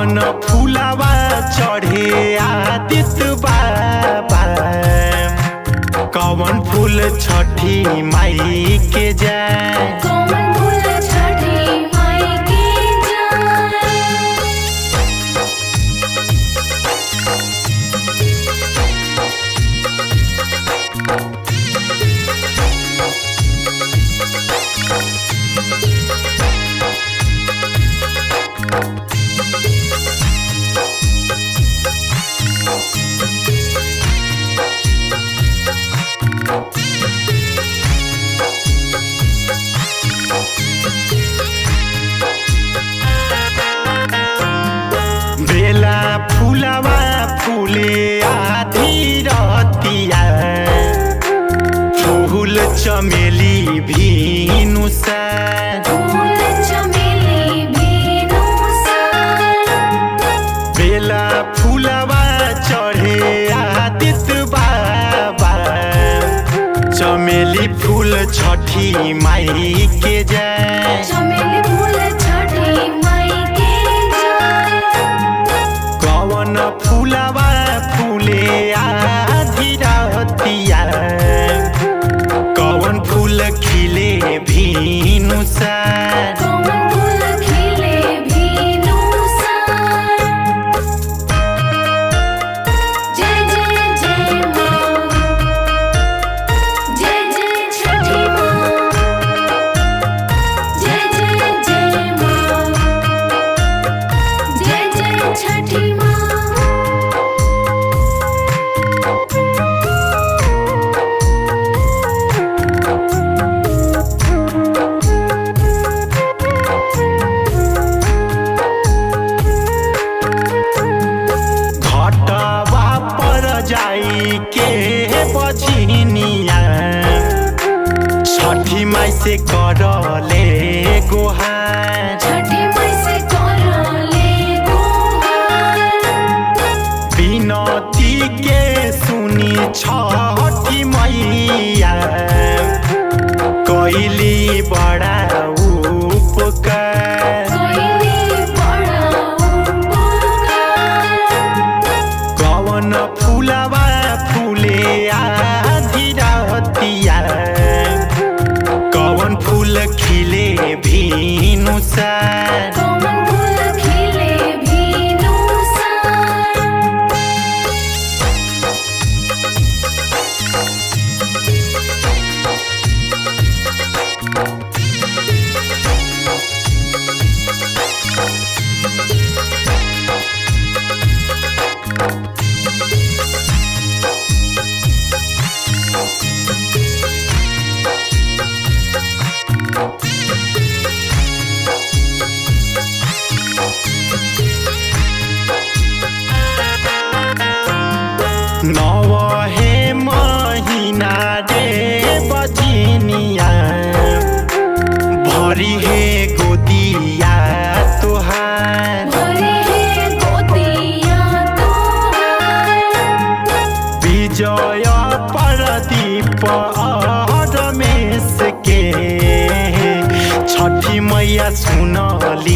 कवन फूलावा चढ़े आदित्य बाबा, कवन फूल छठी माई के जाए, कवन फूल छठी माई के जाए। बेला फूलावा फूले आधी रतिया, फूल चमेली भीनुसा, फूल चमेली भीनुसार। बेला फूलावा चढ़े आदित्य बाबा, चमेली फूल छठी माई के जाए, चमेली फूल छठी माई के जाए। कवन फूलावा फूले आधी रतिया, कवन फूल खिले भीनुसार, कवन फूल खिले भीनुसार। जय जय जय माँ, जय जय छठी माँ, जय जय जय माँ, जय जय छठी माँ। घटवा पर जाई के बझिनिया, छठी माई से करले गोहार, छठी माई से करले गुहार। बिनती के सुनी छठी मैया, कैली बड़ा उपकार, कोइली बड़ा उपकार। कवन फूलावा फूले आधी रतिया, कवन फूल खिले भीनुसार, कवन फूल खिले भीनुसार। नवहे महीना रे बजिनिया, भरी हे गोदिया तोहार, भरे हे गोदिया तोहार। विजय प्रदीप रमेश के छठी मैया सुनली